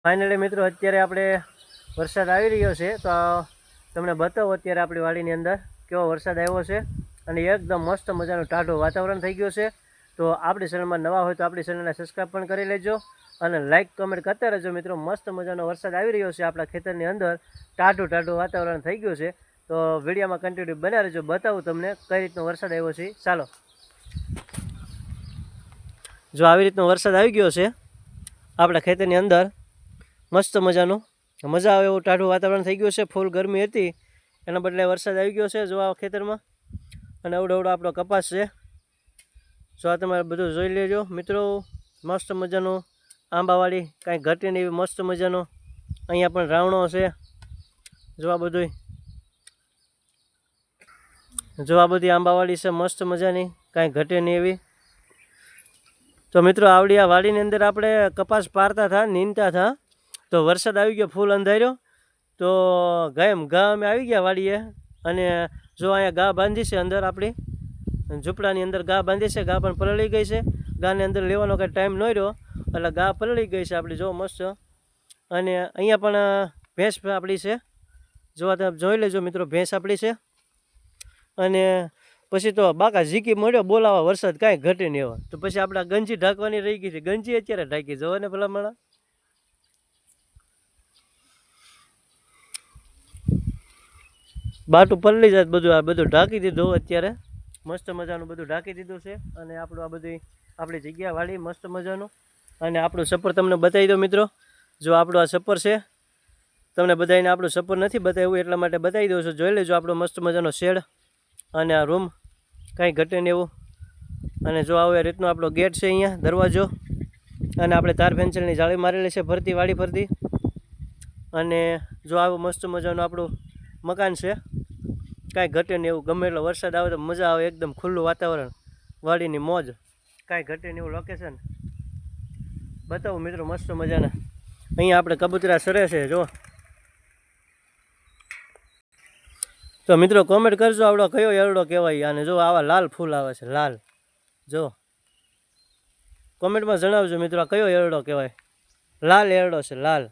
Finally મિત્રો અત્યારે આપણે વરસાદ આવી રહ્યો છે, તો તમને બતાવો અત્યારે આપણી વાડીની અંદર કેવો વરસાદ આવ્યો છે અને એકદમ મસ્ત મજાનું ટાઢું વાતાવરણ થઈ ગયું છે। તો આપણી ચેનલમાં નવા હોય તો આપણી ચેનલને સબસ્ક્રાઈબ પણ કરી લેજો અને લાઇક કમેન્ટ કરતા રહેજો મિત્રો। મસ્ત મજાનો વરસાદ આવી રહ્યો છે આપણા ખેતરની અંદર, ટાઢું વાતાવરણ થઈ ગયું છે। તો વિડીયોમાં કન્ટિન્યુ બન્યા રહેજો, બતાવું તમને કઈ રીતનો વરસાદ આવ્યો છે। ચાલો, જો આવી રીતનો વરસાદ આવી ગયો છે આપણા ખેતરની અંદર, મસ્ત મજાનું, મજા આવે એવું ટાઢું વાતાવરણ થઈ ગયું છે। ફૂલ ગરમી હતી એના બદલે વરસાદ આવી ગયો છે જો આ ખેતરમાં, અને અવડો આપણો કપાસ છે। જો આ તમારે બધું જોઈ લેજો મિત્રો, મસ્ત મજાનું આંબાવાળી, કાંઈ ઘટે નહીં એવી મસ્ત મજાનો અહીંયા પણ રાવણો છે। જો આ બધું, જો આ બધી આંબાવાળી છે મસ્ત મજાની, કાંઈ ઘટે નહીં એવી। તો મિત્રો આવડી આ વાડીની અંદર આપણે કપાસ પારતા હતા, નીંદતા હતા, તો વરસાદ આવી ગયો, ફૂલ અંધાર્યો, તો ઘા અમે આવી ગયા વાડીએ, અને જો અહીંયા ઘા બાંધી છે અંદર આપણી ઝૂંપડાની અંદર ઘા બાંધી છે, ઘા પણ પલળી ગઈ છે। ઘાની અંદર લેવાનો કાંઈ ટાઈમ ન રહ્યો એટલે ઘા પલળી ગઈ છે આપણી, જો મસ્ત। અને અહીંયા પણ ભેંસ આપણી છે, જો તમે જોઈ લેજો મિત્રો, ભેંસ આપણી છે। અને પછી તો બાકા ઝીકી મળ્યો બોલાવા, વરસાદ કાંઈ ઘટે નહીં એવા, તો પછી આપણે ગંજી ઢાંકવાની રહી ગઈ છે, ગંજી અત્યારે ઢાંકી, જોવો ને ભલા માણા, બાટું પલળી જાય બધું, આ બધું ઢાંકી દીધું અત્યારે, મસ્ત મજાનું બધું ઢાંકી દીધું છે। અને આપણું આ બધી આપણી જગ્યા વાળી મસ્ત મજાનું, અને આપણું સપર તમને બતાવી દો મિત્રો, જો આપણું આ સપર છે, તમને બધાને આપણું સપર નથી બતાવ્યું એટલા માટે બતાવી દઉં છું, જોઈ લેજો આપણો મસ્ત મજાનો શેડ અને આ રૂમ, કાંઈ ઘટે નહીં એવું। અને જો આવી રીતનો આપણો ગેટ છે, અહીંયા દરવાજો, અને આપણે તાર પેન્સિલની જાળી મારેલી છે ફરતી, વાડી ફરતી। અને જો આવું મસ્ત મજાનું આપણું મકાન છે, કાંઈ ઘટે નહીં એવું, ગમે એટલો વરસાદ આવે તો મજા આવે, એકદમ ખુલ્લું વાતાવરણ, વાડીની મોજ, કાંઈ ઘટે નહીં એવું લોકેશન બતાવું મિત્રો, મસ્ત મજાના। અહીંયા આપણે કબૂતરા સરે છે જો, તો મિત્રો કોમેન્ટ કરજો આવડો કયો એરડો કહેવાય, અને જો આવા લાલ ફૂલ આવે છે, લાલ, જો કોમેન્ટમાં જણાવજો મિત્રો આ કયો એરડો કહેવાય, લાલ એરડો છે, લાલ।